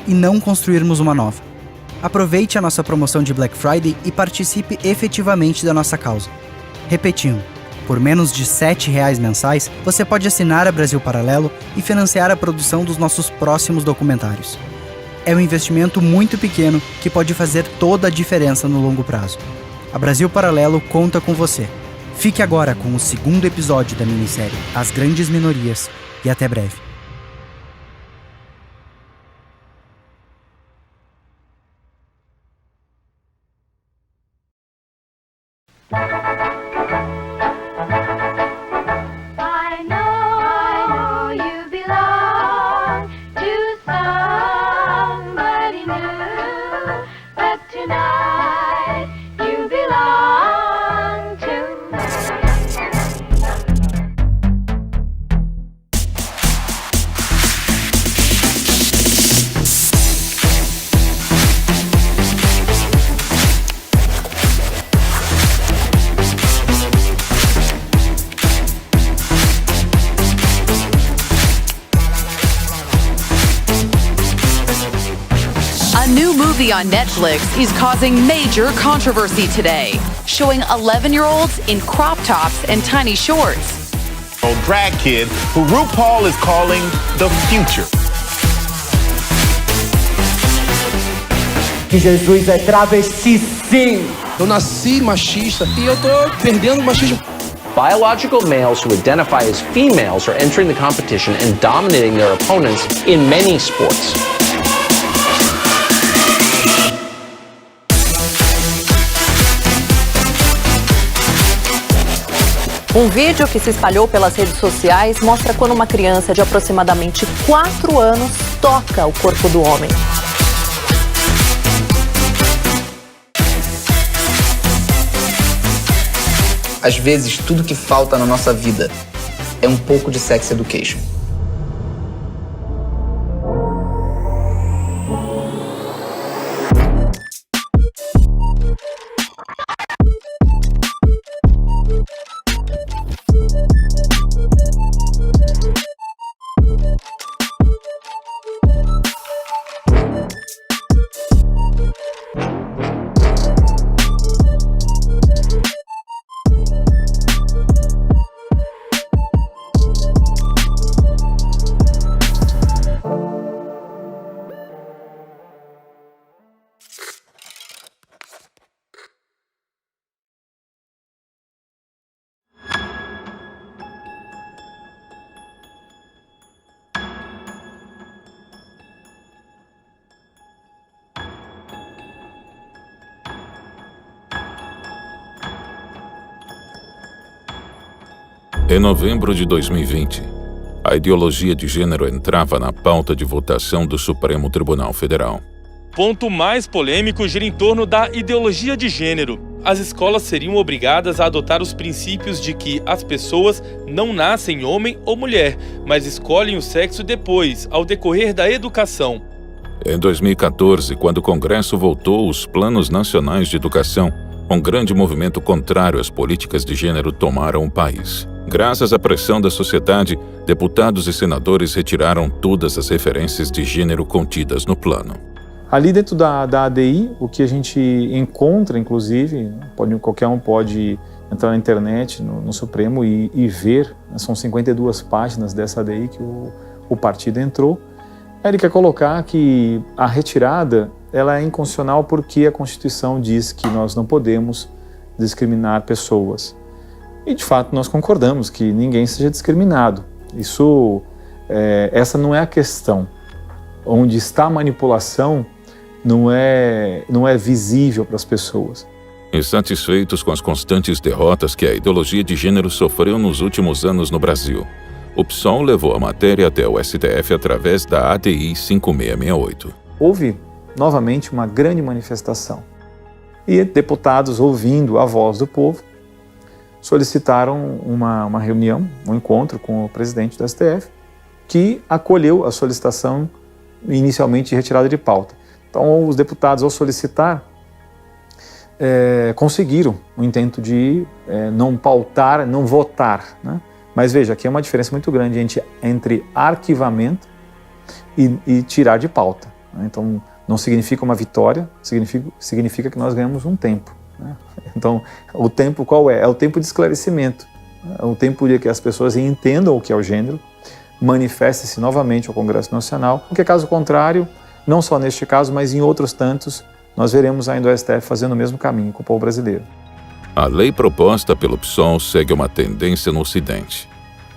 e não construirmos uma nova. Aproveite a nossa promoção de Black Friday e participe efetivamente da nossa causa. Repetindo, por menos de R$ 7,00 mensais, você pode assinar a Brasil Paralelo e financiar a produção dos nossos próximos documentários. É um investimento muito pequeno que pode fazer toda a diferença no longo prazo. A Brasil Paralelo conta com você. Fique agora com o segundo episódio da minissérie As Grandes Minorias e até breve. A new movie on Netflix is causing major controversy today, showing 11-year-olds in crop tops and tiny shorts. Drag kid who RuPaul is calling the future. Que Jesus é travesti, sim! Eu nasci machista e eu tô perdendo o machismo. Biological males who identify as females are entering the competition and dominating their opponents in many sports. Um vídeo que se espalhou pelas redes sociais mostra quando uma criança de aproximadamente 4 anos toca o corpo do homem. Às vezes, tudo que falta na nossa vida é um pouco de sex education. Em novembro de 2020, a ideologia de gênero entrava na pauta de votação do Supremo Tribunal Federal. O ponto mais polêmico gira em torno da ideologia de gênero. As escolas seriam obrigadas a adotar os princípios de que as pessoas não nascem homem ou mulher, mas escolhem o sexo depois, ao decorrer da educação. Em 2014, quando o Congresso votou os Planos Nacionais de Educação, um grande movimento contrário às políticas de gênero tomaram o país. Graças à pressão da sociedade, deputados e senadores retiraram todas as referências de gênero contidas no plano. Ali dentro da ADI, o que a gente encontra, inclusive, qualquer um pode entrar na internet, no Supremo e ver, são 52 páginas dessa ADI que o partido entrou. Ele quer colocar que a retirada ela é inconstitucional porque a Constituição diz que nós não podemos discriminar pessoas. E, de fato, nós concordamos que ninguém seja discriminado. Essa não é a questão. Onde está a manipulação não é visível para as pessoas. Insatisfeitos com as constantes derrotas que a ideologia de gênero sofreu nos últimos anos no Brasil, o PSOL levou a matéria até o STF através da ADI 5668. Houve, novamente, uma grande manifestação. E deputados, ouvindo a voz do povo, solicitaram uma reunião, um encontro com o presidente do STF, que acolheu a solicitação inicialmente de retirada de pauta. Então, os deputados, ao solicitar, conseguiram o intento de não pautar, não votar, né? Mas veja, aqui é uma diferença muito grande entre arquivamento e tirar de pauta. né? Então, não significa uma vitória, significa que nós ganhamos um tempo, né? Então, o tempo qual é? É o tempo de esclarecimento, né? É o tempo de que as pessoas entendam o que é o gênero, manifeste-se novamente ao Congresso Nacional, porque caso contrário, não só neste caso, mas em outros tantos, nós veremos ainda o STF fazendo o mesmo caminho com o povo brasileiro. A lei proposta pelo PSOL segue uma tendência no Ocidente.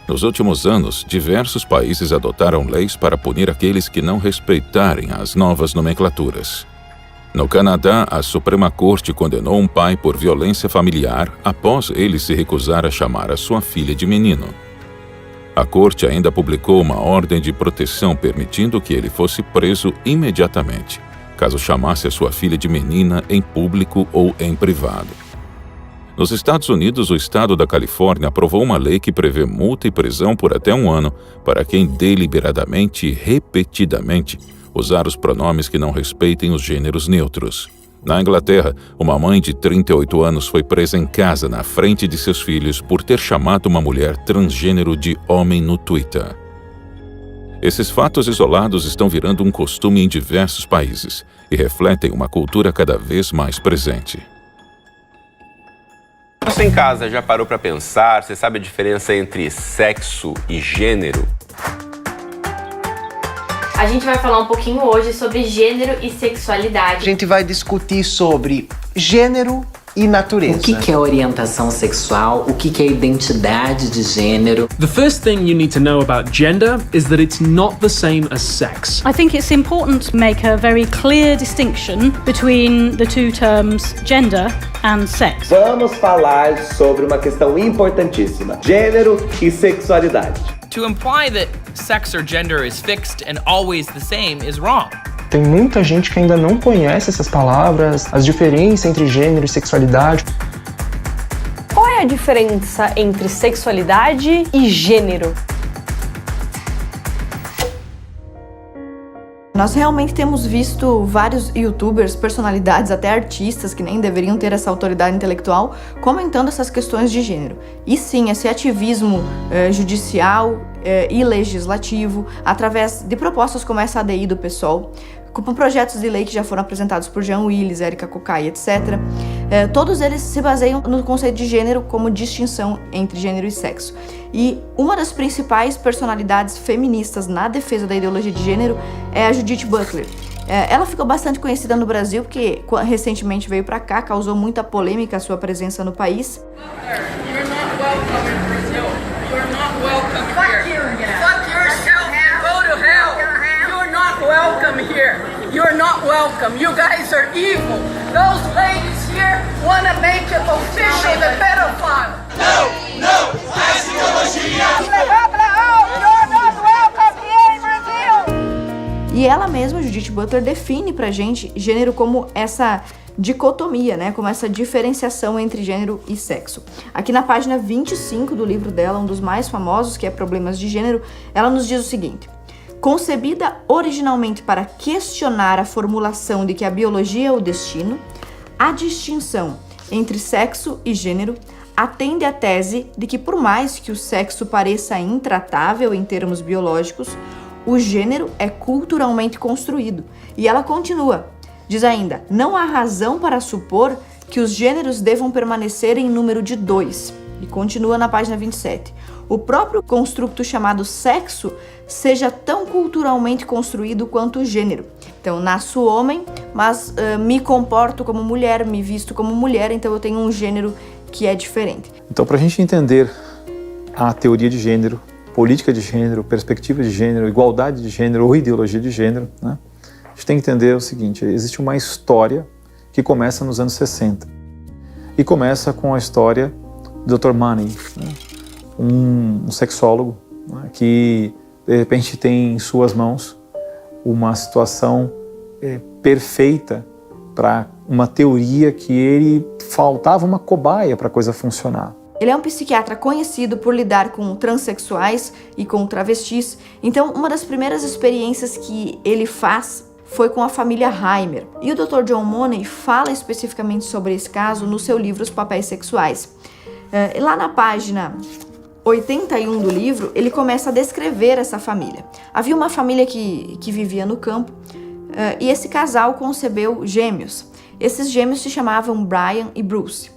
Nos últimos anos, diversos países adotaram leis para punir aqueles que não respeitarem as novas nomenclaturas. No Canadá, a Suprema Corte condenou um pai por violência familiar após ele se recusar a chamar a sua filha de menino. A corte ainda publicou uma ordem de proteção permitindo que ele fosse preso imediatamente, caso chamasse a sua filha de menina em público ou em privado. Nos Estados Unidos, o estado da Califórnia aprovou uma lei que prevê multa e prisão por até 1 ano para quem deliberadamente e repetidamente usar os pronomes que não respeitem os gêneros neutros. Na Inglaterra, uma mãe de 38 anos foi presa em casa na frente de seus filhos por ter chamado uma mulher transgênero de homem no Twitter. Esses fatos isolados estão virando um costume em diversos países e refletem uma cultura cada vez mais presente. Você em casa já parou para pensar? Você sabe a diferença entre sexo e gênero? A gente vai falar um pouquinho hoje sobre gênero e sexualidade. A gente vai discutir sobre gênero e natureza. O que é orientação sexual? O que é identidade de gênero? The first thing you need to know about gender is that it's not the same as sex. I think it's important to make a very clear distinction between the two terms gender and sex. Vamos falar sobre uma questão importantíssima: gênero e sexualidade. To imply that sex or gender is fixed and always the same is wrong. Tem muita gente que ainda não conhece essas palavras, as diferenças entre gênero e sexualidade. Qual é a diferença entre sexualidade e gênero? Nós realmente temos visto vários youtubers, personalidades, até artistas que nem deveriam ter essa autoridade intelectual, comentando essas questões de gênero. E sim, esse ativismo judicial e legislativo, através de propostas como essa ADI do PSOL, com projetos de lei que já foram apresentados por Jean Willis, Érica Cocai, etc. Todos eles se baseiam no conceito de gênero como distinção entre gênero e sexo. E uma das principais personalidades feministas na defesa da ideologia de gênero é a Judith Butler. Ela ficou bastante conhecida no Brasil porque recentemente veio para cá, causou muita polêmica a sua presença no país. You're not welcome in Brazil. You're not welcome here. Fuck yourself and go to hell. You're not welcome here. You're not welcome. You guys are evil. Those ladies here want to make it official the pedophile. No, essa ideologia. Levar pra alto. You're not welcome here in Brazil. E ela mesma, Judith Butler, define pra gente gênero como essa dicotomia, né? Como essa diferenciação entre gênero e sexo. Aqui na página 25 do livro dela, um dos mais famosos, que é Problemas de Gênero, ela nos diz o seguinte: concebida originalmente para questionar a formulação de que a biologia é o destino, a distinção entre sexo e gênero atende à tese de que, por mais que o sexo pareça intratável em termos biológicos, o gênero é culturalmente construído. E ela continua, diz ainda: não há razão para supor que os gêneros devam permanecer em número de 2. E continua na página 27. O próprio construto chamado sexo seja tão culturalmente construído quanto o gênero. Então, nasço homem, mas me comporto como mulher, me visto como mulher, então eu tenho um gênero que é diferente. Então, para a gente entender a teoria de gênero, política de gênero, perspectiva de gênero, igualdade de gênero ou ideologia de gênero, né? A gente tem que entender o seguinte: existe uma história que começa nos anos 60 e começa com a história do Dr. Money, né? um sexólogo, né? Que de repente tem em suas mãos uma situação perfeita para uma teoria que ele faltava uma cobaia para a coisa funcionar. Ele é um psiquiatra conhecido por lidar com transexuais e com travestis, então uma das primeiras experiências que ele faz foi com a família Heimer. E o Dr. John Money fala especificamente sobre esse caso no seu livro Os Papéis Sexuais. Lá na página 81 do livro, ele começa a descrever essa família. Havia uma família que vivia no campo, e esse casal concebeu gêmeos. Esses gêmeos se chamavam Brian e Bruce.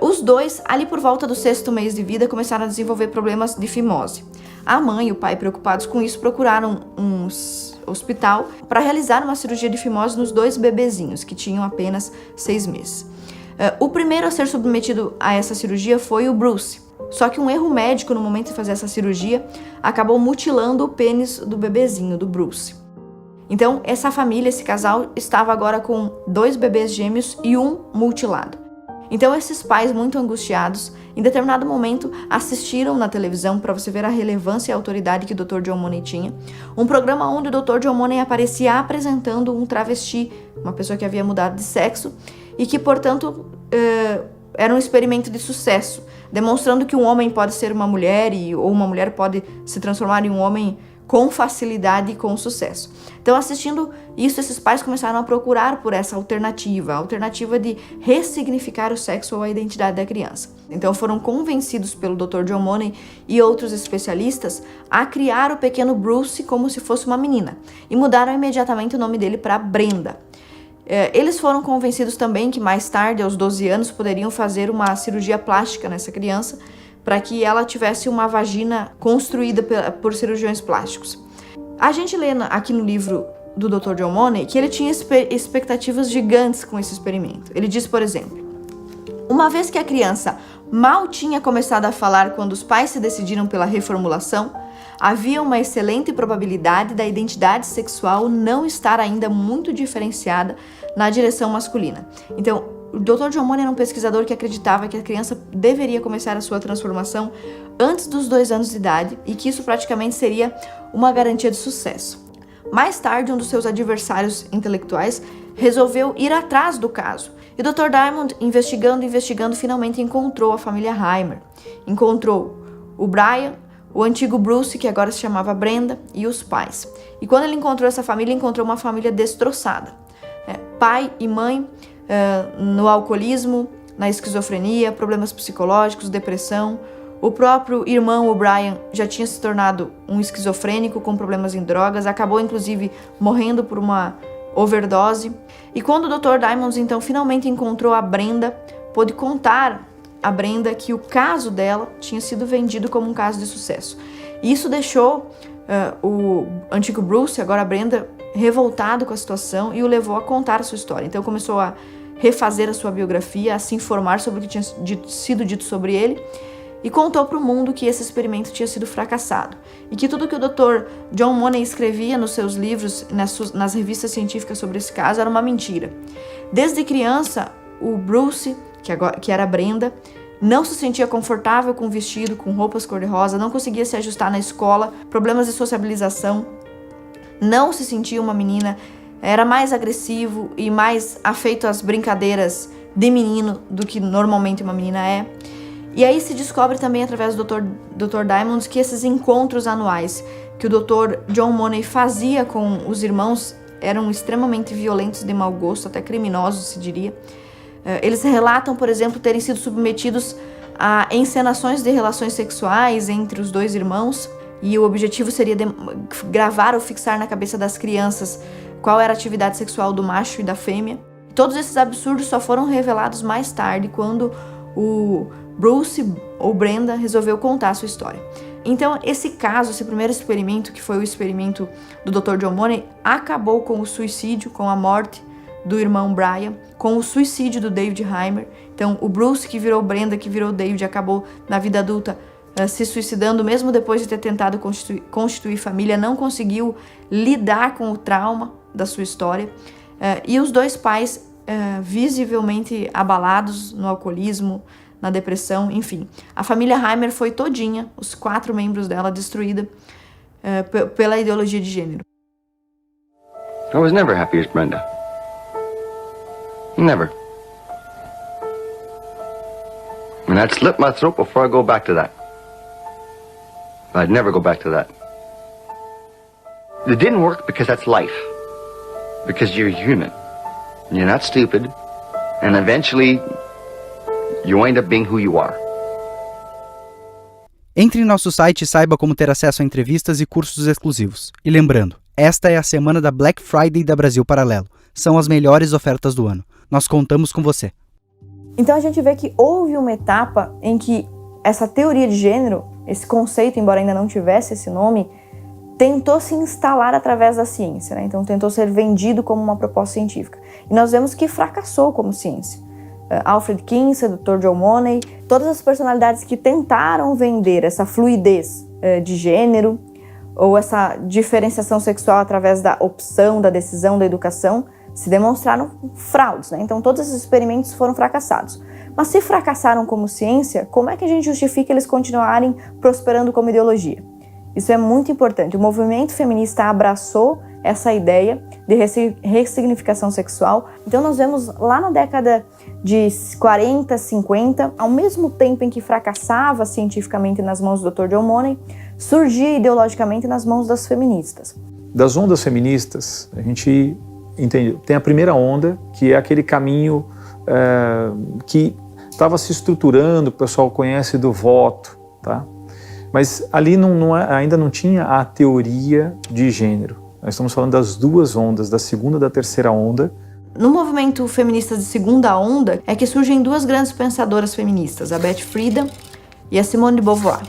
Os dois, ali por volta do 6º mês de vida, começaram a desenvolver problemas de fimose. A mãe e o pai, preocupados com isso, procuraram um hospital para realizar uma cirurgia de fimose nos 2 bebezinhos, que tinham apenas 6 meses. O primeiro a ser submetido a essa cirurgia foi o Bruce. Só que um erro médico no momento de fazer essa cirurgia acabou mutilando o pênis do bebezinho, do Bruce. Então, essa família, esse casal, estava agora com 2 bebês gêmeos e um mutilado. Então, esses pais, muito angustiados, em determinado momento assistiram na televisão, para você ver a relevância e a autoridade que o Dr. John Money tinha, um programa onde o Dr. John Money aparecia apresentando um travesti, uma pessoa que havia mudado de sexo e que, portanto, era um experimento de sucesso, demonstrando que um homem pode ser uma mulher ou uma mulher pode se transformar em um homem com facilidade e com sucesso. Então, assistindo isso, esses pais começaram a procurar por essa alternativa, a alternativa de ressignificar o sexo ou a identidade da criança. Então, foram convencidos pelo Dr. John Money e outros especialistas a criar o pequeno Bruce como se fosse uma menina e mudaram imediatamente o nome dele para Brenda. Eles foram convencidos também que mais tarde, aos 12 anos, poderiam fazer uma cirurgia plástica nessa criança para que ela tivesse uma vagina construída por cirurgiões plásticos. A gente lê aqui no livro do Dr. John Money que ele tinha expectativas gigantes com esse experimento. Ele diz, por exemplo, uma vez que a criança mal tinha começado a falar quando os pais se decidiram pela reformulação, havia uma excelente probabilidade da identidade sexual não estar ainda muito diferenciada na direção masculina. Então, o Dr. John Money era um pesquisador que acreditava que a criança deveria começar a sua transformação antes dos 2 anos de idade e que isso praticamente seria uma garantia de sucesso. Mais tarde, um dos seus adversários intelectuais resolveu ir atrás do caso. E o Dr. Diamond, investigando, finalmente encontrou a família Heimer. Encontrou o Brian, o antigo Bruce, que agora se chamava Brenda, e os pais. E quando ele encontrou essa família, encontrou uma família destroçada. Pai e mãe no alcoolismo, na esquizofrenia, problemas psicológicos, depressão. O próprio irmão, o Brian, já tinha se tornado um esquizofrênico com problemas em drogas, acabou inclusive morrendo por uma overdose. E quando o Dr. Diamond então finalmente encontrou a Brenda, pôde contar a Brenda que o caso dela tinha sido vendido como um caso de sucesso. E isso deixou o antigo Bruce, agora a Brenda, revoltado com a situação e o levou a contar a sua história. Então começou a refazer a sua biografia, a se informar sobre o que tinha sido dito sobre ele e contou para o mundo que esse experimento tinha sido fracassado e que tudo que o Dr. John Money escrevia nos seus livros, nas revistas científicas sobre esse caso, era uma mentira. Desde criança, o Bruce, que era a Brenda, não se sentia confortável com o vestido, com roupas cor-de-rosa, não conseguia se ajustar na escola, problemas de sociabilização, não se sentia uma menina, era mais agressivo e mais afeito às brincadeiras de menino do que normalmente uma menina é. E aí se descobre também através do Dr. Diamond que esses encontros anuais que o Dr. John Money fazia com os irmãos eram extremamente violentos, de mau gosto, até criminosos, se diria. Eles relatam, por exemplo, terem sido submetidos a encenações de relações sexuais entre os 2 irmãos, e o objetivo seria gravar ou fixar na cabeça das crianças qual era a atividade sexual do macho e da fêmea. Todos esses absurdos só foram revelados mais tarde, quando o Bruce ou Brenda resolveu contar a sua história. Então, esse caso, esse primeiro experimento, que foi o experimento do Dr. John Money, acabou com o suicídio, com a morte do irmão Brian, com o suicídio do David Heimer. Então, o Bruce, que virou Brenda, que virou David, acabou na vida adulta se suicidando, mesmo depois de ter tentado constituir família, não conseguiu lidar com o trauma da sua história. E os 2 pais visivelmente abalados no alcoolismo, na depressão, enfim. A família Heimer foi todinha, os 4 membros dela, destruída pela ideologia de gênero. I was never happy as Brenda. Never. And I'd slit my throat before I go back to that. I'd never go back to that. It didn't work because that's life. Because you're human. You're not stupid. And eventually, you end up being who you are. Entre em nosso site e saiba como ter acesso a entrevistas e cursos exclusivos. E lembrando, Esta é a semana da Black Friday da Brasil Paralelo. São as melhores ofertas do ano. Nós contamos com você. Então a gente vê que houve uma etapa em que essa teoria de gênero, esse conceito, embora ainda não tivesse esse nome, tentou se instalar através da ciência, né? Então tentou ser vendido como uma proposta científica. E nós vemos que fracassou como ciência. Alfred Kinsey, Dr. Joe Money, todas as personalidades que tentaram vender essa fluidez de gênero ou essa diferenciação sexual através da opção, da decisão, da educação, se demonstraram fraudes, né? Então todos esses experimentos foram fracassados. Mas se fracassaram como ciência, como é que a gente justifica eles continuarem prosperando como ideologia? Isso é muito importante. O movimento feminista abraçou essa ideia de ressignificação sexual. Então nós vemos lá na década de 40, 50, ao mesmo tempo em que fracassava cientificamente nas mãos do Dr. Joe Money, surgia ideologicamente nas mãos das feministas. Das ondas feministas, a gente entende, tem a primeira onda, que é aquele caminho que estava se estruturando, o pessoal conhece do voto, tá? Mas ali ainda não tinha a teoria de gênero. Nós estamos falando das duas ondas, da segunda e da terceira onda. No movimento feminista de segunda onda é que surgem duas grandes pensadoras feministas, a Beth Friedan e a Simone de Beauvoir.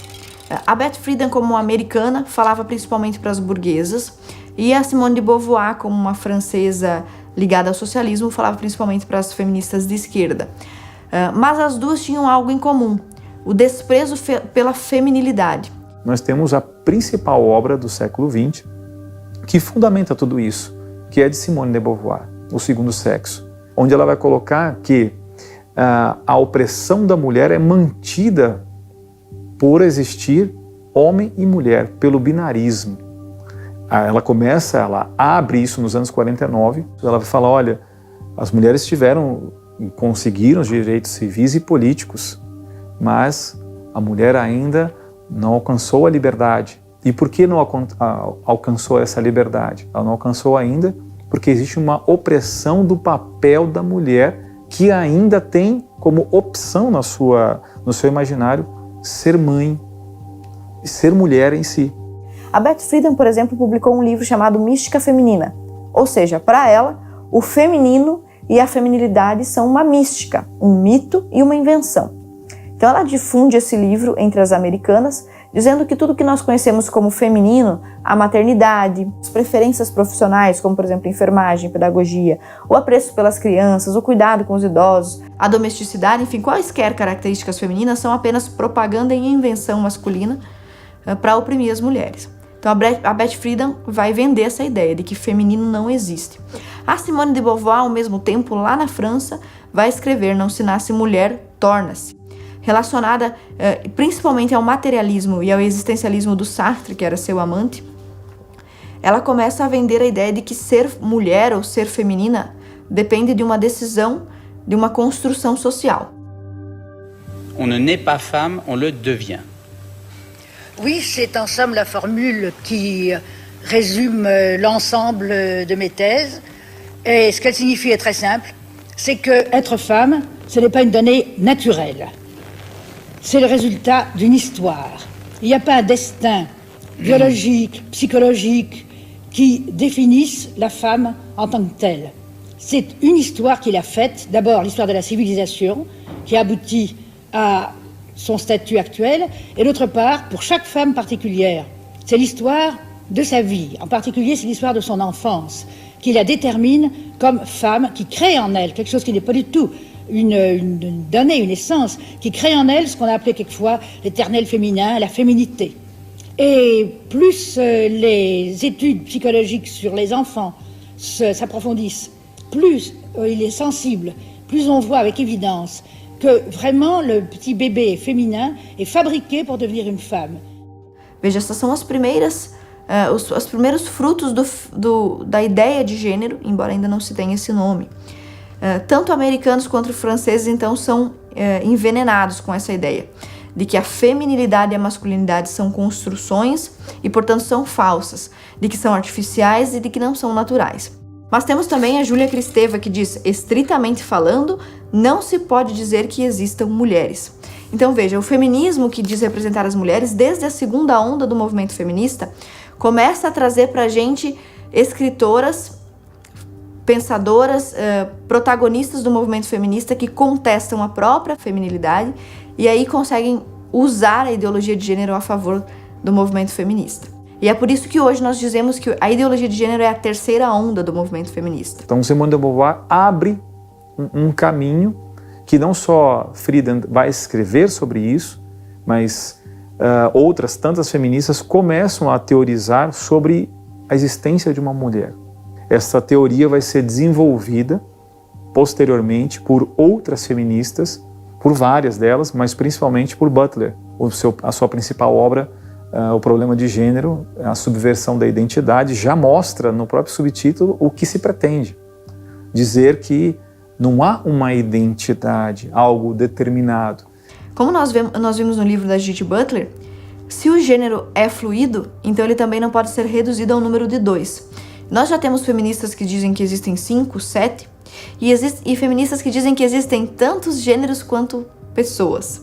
A Beth Friedan, como uma americana, falava principalmente para as burguesas, e a Simone de Beauvoir, como uma francesa ligada ao socialismo, falava principalmente para as feministas de esquerda. Mas as duas tinham algo em comum: o desprezo pela feminilidade. Nós temos a principal obra do século XX que fundamenta tudo isso, que é de Simone de Beauvoir, O Segundo Sexo, onde ela vai colocar que a opressão da mulher é mantida por existir homem e mulher, pelo binarismo. Ela abre isso nos anos 49, ela vai falar, olha, as mulheres conseguiram os direitos civis e políticos, mas a mulher ainda não alcançou a liberdade. E por que não alcançou essa liberdade? Ela não alcançou ainda porque existe uma opressão do papel da mulher, que ainda tem como opção no seu imaginário ser mãe, ser mulher em si. A Beth Friedan, por exemplo, publicou um livro chamado Mística Feminina. Ou seja, para ela, o feminino e a feminilidade são uma mística, um mito e uma invenção. Então ela difunde esse livro entre as americanas, dizendo que tudo que nós conhecemos como feminino, a maternidade, as preferências profissionais, como por exemplo enfermagem, pedagogia, o apreço pelas crianças, o cuidado com os idosos, a domesticidade, enfim, quaisquer características femininas são apenas propaganda e invenção masculina para oprimir as mulheres. Então a Beth Friedan vai vender essa ideia de que feminino não existe. A Simone de Beauvoir, ao mesmo tempo, lá na França, vai escrever Não se nasce mulher, torna-se, relacionada principalmente ao materialismo e ao existencialismo do Sartre, que era seu amante. Ela começa a vender a ideia de que ser mulher ou ser feminina depende de uma decisão, de uma construção social. On ne naît pas femme, on le devient. Oui, c'est en somme la formule qui résume l'ensemble de mes thèses. Et ce qu'elle signifie est très simple, c'est que être femme, ce n'est pas une donnée naturelle. C'est le résultat d'une histoire. Il n'y a pas un destin biologique, psychologique qui définisse la femme en tant que telle. C'est une histoire qu'il a faite, d'abord l'histoire de la civilisation, qui aboutit à son statut actuel, et d'autre part, pour chaque femme particulière, c'est l'histoire de sa vie. En particulier, c'est l'histoire de son enfance, qui la détermine comme femme, qui crée en elle quelque chose qui n'est pas du tout une donnée, une essence, qui crée en elle ce qu'on a appelé quelquefois l'éternel féminin, la féminité. Et plus les études psychologiques sur les enfants s'approfondissent, plus il est sensible, plus on voit avec évidence que vraiment le petit bébé féminin est fabriqué pour devenir une femme. Veja, essas são as primeiras, os primeiros frutos da ideia de gênero, embora ainda não se tenha esse nome. Tanto americanos quanto franceses, então, são envenenados com essa ideia de que a feminilidade e a masculinidade são construções e, portanto, são falsas, de que são artificiais e de que não são naturais. Mas temos também a Júlia Kristeva, que diz, estritamente falando, não se pode dizer que existam mulheres. Então veja, o feminismo, que diz representar as mulheres, desde a segunda onda do movimento feminista, começa a trazer pra gente escritoras, pensadoras, protagonistas do movimento feminista que contestam a própria feminilidade e aí conseguem usar a ideologia de gênero a favor do movimento feminista. E é por isso que hoje nós dizemos que a ideologia de gênero é a terceira onda do movimento feminista. Então, Simone de Beauvoir abre um caminho que não só Friedan vai escrever sobre isso, mas outras tantas feministas começam a teorizar sobre a existência de uma mulher. Essa teoria vai ser desenvolvida posteriormente por outras feministas, por várias delas, mas principalmente por Butler. A sua principal obra, O Problema de Gênero, a subversão da identidade, já mostra no próprio subtítulo o que se pretende. Dizer que não há uma identidade, algo determinado. Como nós vimos no livro da Judith Butler, se o gênero é fluido, então ele também não pode ser reduzido ao número de 2. Nós já temos feministas que dizem que existem 5, 7, e feministas que dizem que existem tantos gêneros quanto pessoas.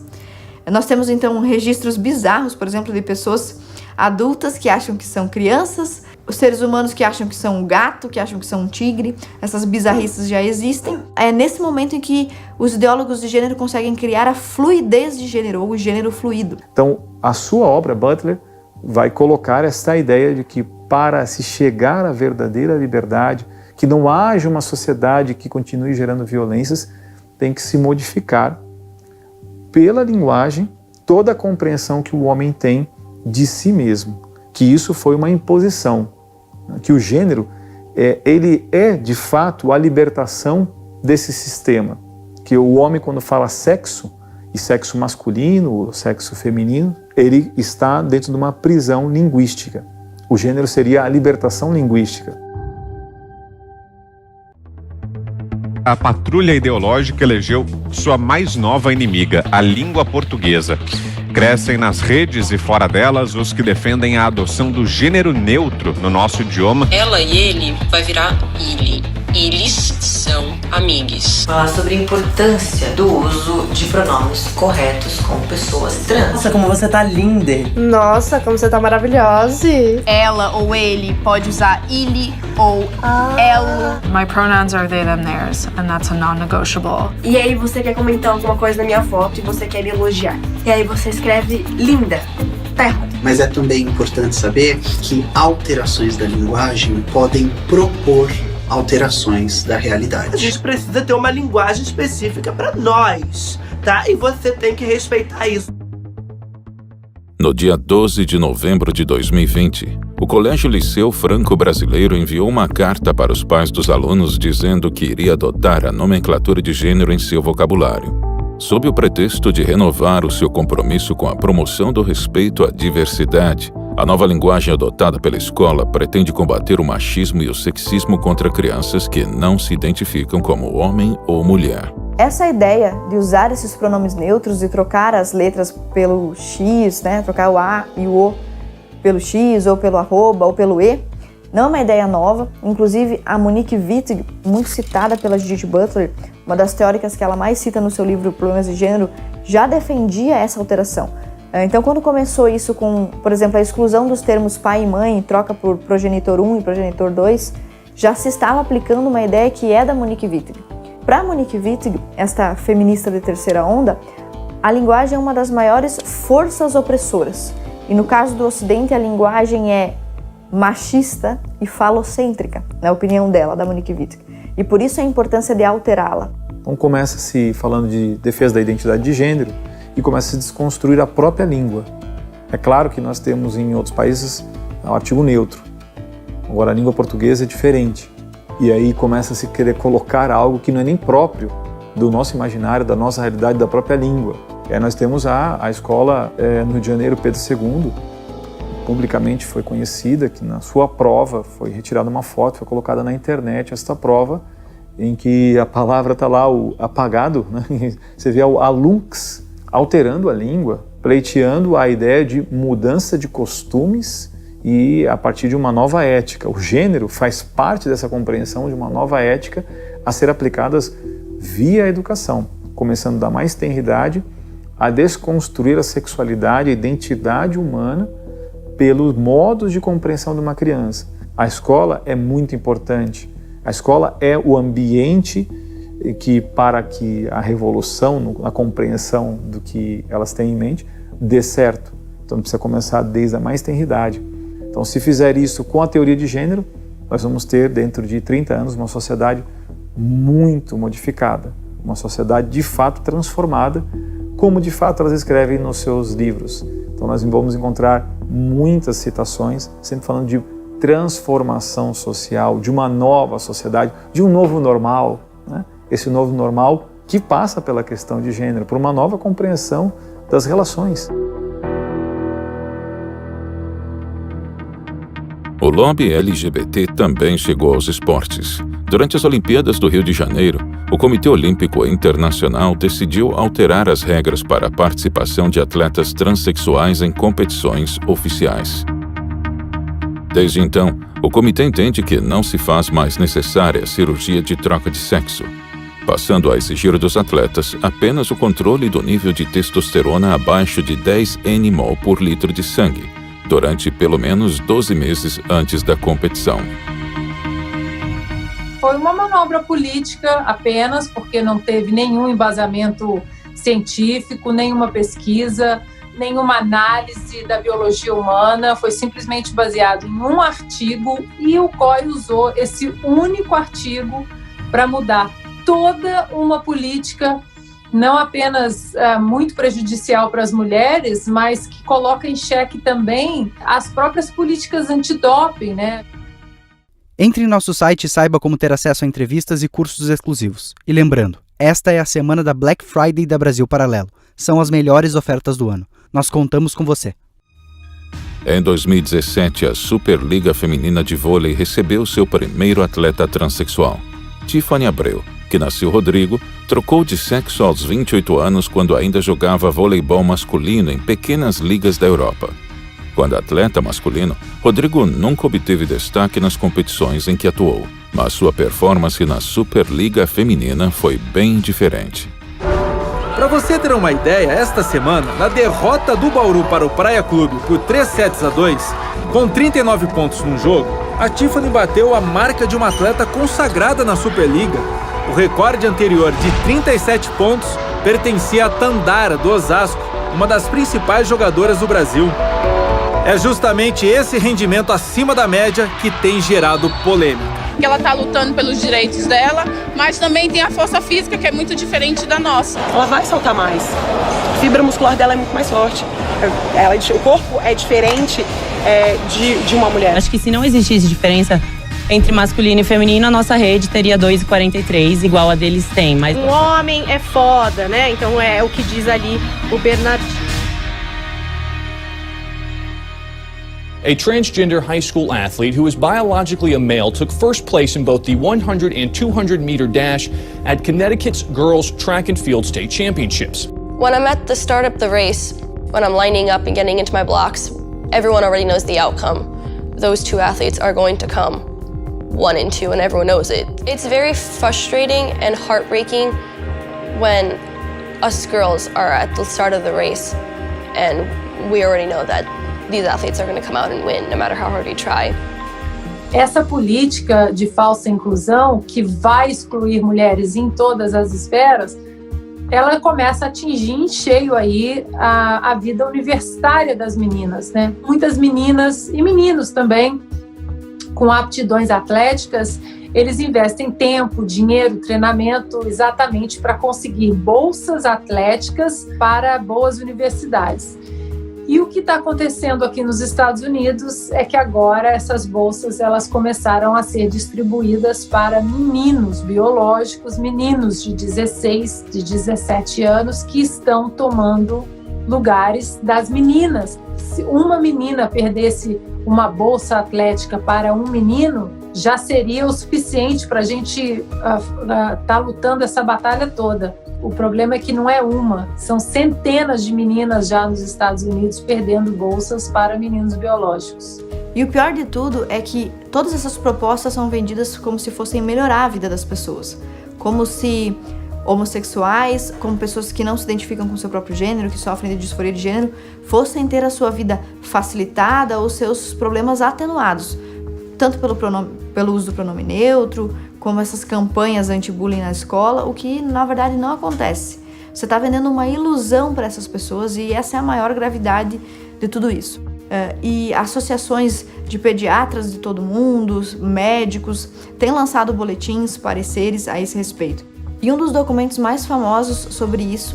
Nós temos então registros bizarros, por exemplo, de pessoas adultas que acham que são crianças, os seres humanos que acham que são um gato, que acham que são um tigre. Essas bizarrices já existem. É nesse momento em que os ideólogos de gênero conseguem criar a fluidez de gênero, ou o gênero fluido. Então, a sua obra, Butler, vai colocar essa ideia de que para se chegar à verdadeira liberdade, que não haja uma sociedade que continue gerando violências, tem que se modificar pela linguagem toda a compreensão que o homem tem de si mesmo, que isso foi uma imposição, que o gênero ele é de fato a libertação desse sistema, que o homem, quando fala sexo, e sexo masculino ou sexo feminino, ele está dentro de uma prisão linguística. O gênero seria a libertação linguística. A patrulha ideológica elegeu sua mais nova inimiga, a língua portuguesa. Crescem nas redes e fora delas os que defendem a adoção do gênero neutro no nosso idioma. Ela e ele vai virar ele. Eles são amigos. Falar sobre a importância do uso de pronomes corretos com pessoas trans. Nossa, como você tá linda. Nossa, como você tá maravilhosa. Ela ou ele pode usar ele ou ela. My pronouns are they, them, theirs, and that's a non-negotiable. E aí você quer comentar alguma coisa na minha foto e você quer me elogiar. E aí você escreve linda. Tá errado. Mas é também importante saber que alterações da linguagem podem propor alterações da realidade. A gente precisa ter uma linguagem específica para nós, tá? E você tem que respeitar isso. No dia 12 de novembro de 2020, o Colégio Liceu Franco-Brasileiro enviou uma carta para os pais dos alunos dizendo que iria adotar a nomenclatura de gênero em seu vocabulário, sob o pretexto de renovar o seu compromisso com a promoção do respeito à diversidade. A nova linguagem adotada pela escola pretende combater o machismo e o sexismo contra crianças que não se identificam como homem ou mulher. Essa ideia de usar esses pronomes neutros e trocar as letras pelo X, né, trocar o A e o O pelo X, ou pelo arroba, ou pelo E, não é uma ideia nova. Inclusive, a Monique Wittig, muito citada pela Judith Butler, uma das teóricas que ela mais cita no seu livro Problemas de Gênero, já defendia essa alteração. Então, quando começou isso com, por exemplo, a exclusão dos termos pai e mãe, troca por progenitor 1 e progenitor 2, já se estava aplicando uma ideia que é da Monique Wittig. Para Monique Wittig, esta feminista de terceira onda, a linguagem é uma das maiores forças opressoras. E no caso do Ocidente, a linguagem é machista e falocêntrica, na opinião dela, da Monique Wittig. E por isso a importância de alterá-la. Então começa-se falando de defesa da identidade de gênero e começa a se desconstruir a própria língua. É claro que nós temos em outros países o artigo neutro. Agora a língua portuguesa é diferente. E aí começa a se querer colocar algo que não é nem próprio do nosso imaginário, da nossa realidade, da própria língua. E aí nós temos a escola no Rio de Janeiro, Pedro II, publicamente foi conhecida, que na sua prova foi retirada uma foto, foi colocada na internet esta prova, em que a palavra está lá, o apagado, né? Você vê a lunx alterando a língua, pleiteando a ideia de mudança de costumes e a partir de uma nova ética. O gênero faz parte dessa compreensão de uma nova ética a ser aplicadas via educação, começando da mais tenridade a desconstruir a sexualidade, a identidade humana pelos modos de compreensão de uma criança. A escola é muito importante. A escola é o ambiente que, para que a revolução, a compreensão do que elas têm em mente, dê certo. Então precisa começar desde a mais tenra idade. Então, se fizer isso com a teoria de gênero, nós vamos ter, dentro de 30 anos, uma sociedade muito modificada, uma sociedade de fato transformada, como de fato elas escrevem nos seus livros. Então, nós vamos encontrar muitas citações, sempre falando de transformação social, de uma nova sociedade, de um novo normal, né? Esse novo normal que passa pela questão de gênero, por uma nova compreensão das relações. O lobby LGBT também chegou aos esportes. Durante as Olimpíadas do Rio de Janeiro, o Comitê Olímpico Internacional decidiu alterar as regras para a participação de atletas transexuais em competições oficiais. Desde então, o comitê entende que não se faz mais necessária a cirurgia de troca de sexo, passando a exigir dos atletas apenas o controle do nível de testosterona abaixo de 10 nmol por litro de sangue, durante pelo menos 12 meses antes da competição. Foi uma manobra política apenas, porque não teve nenhum embasamento científico, nenhuma pesquisa, nenhuma análise da biologia humana, foi simplesmente baseado em um artigo e o COI usou esse único artigo para mudar toda uma política não apenas muito prejudicial para as mulheres, mas que coloca em xeque também as próprias políticas antidoping, né? Entre em nosso site e saiba como ter acesso a entrevistas e cursos exclusivos. E lembrando, esta é a semana da Black Friday da Brasil Paralelo. São as melhores ofertas do ano. Nós contamos com você. Em 2017, a Superliga Feminina de Vôlei recebeu seu primeiro atleta transexual, Tiffany Abreu, que nasceu Rodrigo, trocou de sexo aos 28 anos quando ainda jogava voleibol masculino em pequenas ligas da Europa. Quando atleta masculino, Rodrigo nunca obteve destaque nas competições em que atuou, mas sua performance na Superliga Feminina foi bem diferente. Para você ter uma ideia, esta semana, na derrota do Bauru para o Praia Clube por 3-2, com 39 pontos no jogo, a Tiffany bateu a marca de uma atleta consagrada na Superliga. O recorde anterior de 37 pontos pertencia a Tandara, do Osasco, uma das principais jogadoras do Brasil. É justamente esse rendimento acima da média que tem gerado polêmica. Ela está lutando pelos direitos dela, mas também tem a força física que é muito diferente da nossa. Ela vai saltar mais. A fibra muscular dela é muito mais forte. O corpo é diferente de uma mulher. Acho que se não existisse diferença entre masculino e feminino, a nossa rede teria 2,43, igual a deles tem. Mas um homem é foda, né? Então é o que diz ali o Bernardinho. A transgender high school athlete who is biologically a male took first place in both the 100 and 200 meter dash at Connecticut's Girls Track and Field State Championships. When I'm at the start of the race, when I'm lining up and getting into my blocks, everyone already knows the outcome. Those two athletes are going to come 1 and 2, and everyone knows it. It's very frustrating and heartbreaking when us girls are at the start of the race and we already know that these athletes are going to come out and win, no matter how hard we try. Essa política de falsa inclusão, que vai excluir mulheres em todas as esferas, ela começa a atingir em cheio aí a vida universitária das meninas, né? Muitas meninas e meninos também, com aptidões atléticas, eles investem tempo, dinheiro, treinamento exatamente para conseguir bolsas atléticas para boas universidades. E o que está acontecendo aqui nos Estados Unidos é que agora essas bolsas elas começaram a ser distribuídas para meninos biológicos, meninos de 16, de 17 anos que estão tomando lugares das meninas. Se uma menina perdesse uma bolsa atlética para um menino, já seria o suficiente para a gente tá lutando essa batalha toda. O problema é que não é uma, são centenas de meninas já nos Estados Unidos perdendo bolsas para meninos biológicos. E o pior de tudo é que todas essas propostas são vendidas como se fossem melhorar a vida das pessoas. Como se homossexuais, como pessoas que não se identificam com o seu próprio gênero, que sofrem de disforia de gênero, fossem ter a sua vida facilitada ou seus problemas atenuados. tanto pelo uso do pronome neutro, como essas campanhas anti-bullying na escola, o que na verdade não acontece. Você está vendendo uma ilusão para essas pessoas e essa é a maior gravidade de tudo isso. E associações de pediatras de todo mundo, médicos, têm lançado boletins, pareceres a esse respeito. E um dos documentos mais famosos sobre isso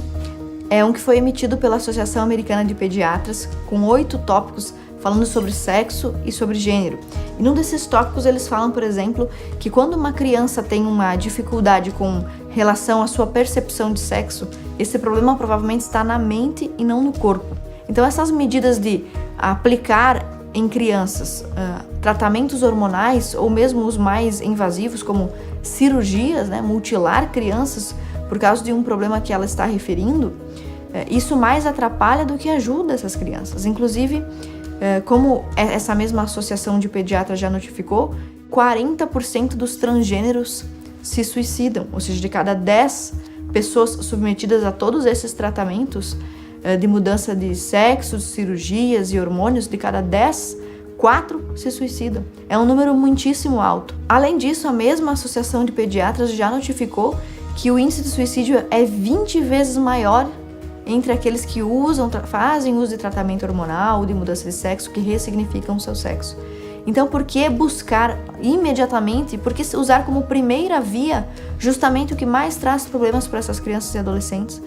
é um que foi emitido pela Associação Americana de Pediatras, com 8 tópicos falando sobre sexo e sobre gênero. E num desses tópicos eles falam, por exemplo, que quando uma criança tem uma dificuldade com relação à sua percepção de sexo, esse problema provavelmente está na mente e não no corpo. Então essas medidas de aplicar em crianças tratamentos hormonais ou mesmo os mais invasivos como cirurgias, né, mutilar crianças por causa de um problema que ela está referindo, isso mais atrapalha do que ajuda essas crianças. Inclusive, como essa mesma associação de pediatras já notificou, 40% dos transgêneros se suicidam, ou seja, de cada 10 pessoas submetidas a todos esses tratamentos de mudança de sexo, cirurgias e hormônios, de cada 10, 4 se suicidam. É um número muitíssimo alto. Além disso, a mesma associação de pediatras já notificou que o índice de suicídio é 20 vezes maior entre aqueles que fazem uso de tratamento hormonal, de mudança de sexo, que ressignificam o seu sexo. Então, por que buscar imediatamente, por que usar como primeira via justamente o que mais traz problemas para essas crianças e adolescentes?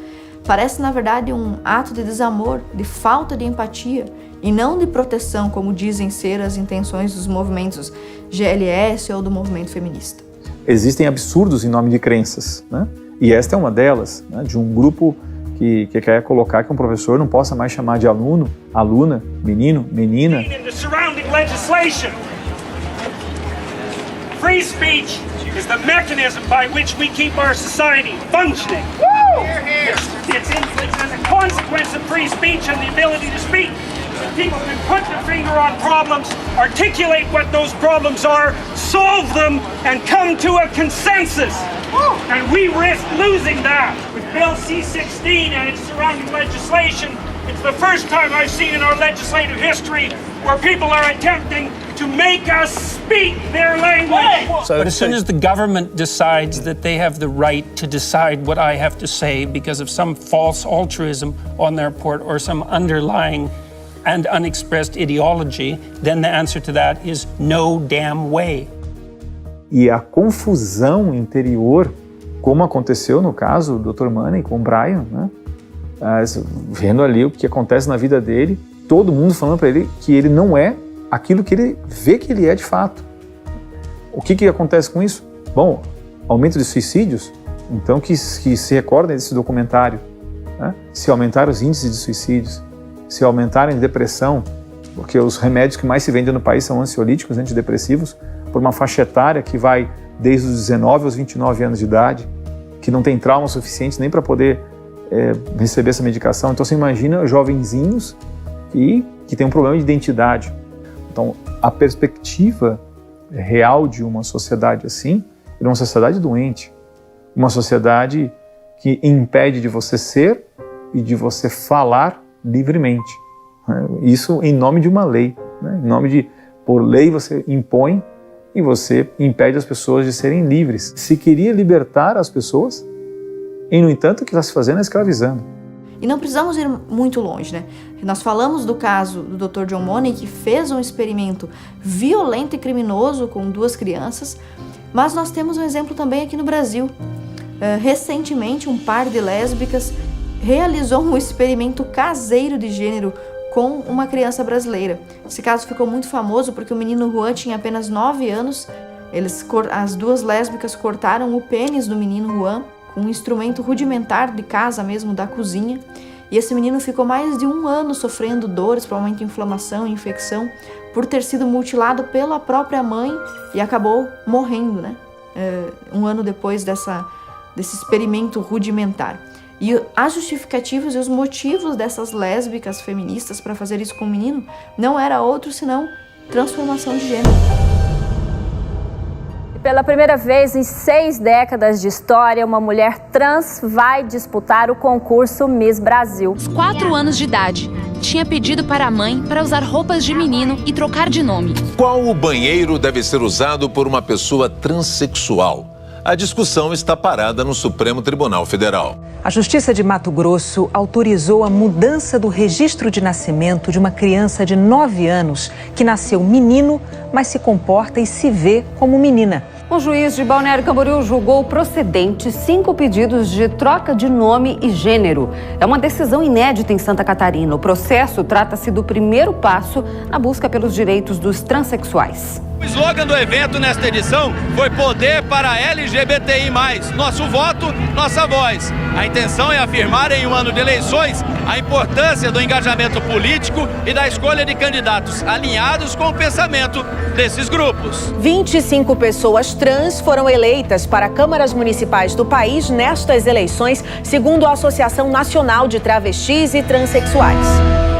Parece, na verdade, um ato de desamor, de falta de empatia e não de proteção, como dizem ser as intenções dos movimentos GLS ou do movimento feminista. Existem absurdos em nome de crenças, né? E esta é uma delas, né? De um grupo que quer colocar que um professor não possa mais chamar de aluno, aluna, menino, menina. Free speech is the mechanism by which we keep our society functioning. It's a consequence of free speech and the ability to speak. People can put their finger on problems, articulate what those problems are, solve them, and come to a consensus. And we risk losing that. With Bill C-16 and its surrounding legislation, it's the first time I've seen in our legislative history where people are attempting to make us speak their language. But as soon as the government decides that they have the right to decide what I have to say because of some false altruism on their part or some underlying and unexpressed ideology, then the answer to that is no damn way. E a confusão interior, como aconteceu no caso do Dr. Money com o Brian, né? Vendo ali o que acontece na vida dele, todo mundo falando para ele que ele não é aquilo que ele vê que ele é de fato. O que acontece com isso? Bom, aumento de suicídios, então que se recordem desse documentário, né? Se aumentar os índices de suicídios, se aumentarem depressão, porque os remédios que mais se vendem no país são ansiolíticos, antidepressivos, por uma faixa etária que vai desde os 19 aos 29 anos de idade, que não tem trauma suficiente nem para poder receber essa medicação. Então você imagina jovenzinhos que tem um problema de identidade. Então a perspectiva real de uma sociedade assim é uma sociedade doente, uma sociedade que impede de você ser e de você falar livremente. Isso em nome de uma lei, né? Em nome de, por lei você impõe e você impede as pessoas de serem livres. Se queria libertar as pessoas, e no entanto o que está se fazendo é escravizando. E não precisamos ir muito longe, né? Nós falamos do caso do Dr. John Money, que fez um experimento violento e criminoso com 2 crianças, mas nós temos um exemplo também aqui no Brasil. Recentemente, um par de lésbicas realizou um experimento caseiro de gênero com uma criança brasileira. Esse caso ficou muito famoso porque o menino Juan tinha apenas 9 anos. As 2 lésbicas cortaram o pênis do menino Juan com um instrumento rudimentar de casa mesmo, da cozinha. E esse menino ficou mais de 1 ano sofrendo dores, provavelmente inflamação, infecção, por ter sido mutilado pela própria mãe e acabou morrendo, né? 1 ano depois desse experimento rudimentar. E as justificativas e os motivos dessas lésbicas feministas para fazer isso com o menino não era outro senão transformação de gênero. Pela primeira vez em 6 décadas de história, uma mulher trans vai disputar o concurso Miss Brasil. 4 anos de idade. Tinha pedido para a mãe para usar roupas de menino e trocar de nome. Qual o banheiro deve ser usado por uma pessoa transexual? A discussão está parada no Supremo Tribunal Federal. A Justiça de Mato Grosso autorizou a mudança do registro de nascimento de uma criança de 9 anos que nasceu menino, mas se comporta e se vê como menina. O juiz de Balneário Camboriú julgou procedentes 5 pedidos de troca de nome e gênero. É uma decisão inédita em Santa Catarina. O processo trata-se do primeiro passo na busca pelos direitos dos transexuais. O slogan do evento nesta edição foi Poder para LGBTI+. Nosso voto, nossa voz. A intenção é afirmar em um ano de eleições a importância do engajamento político e da escolha de candidatos alinhados com o pensamento desses grupos. 25 pessoas trans foram eleitas para câmaras municipais do país nestas eleições, segundo a Associação Nacional de Travestis e Transsexuais.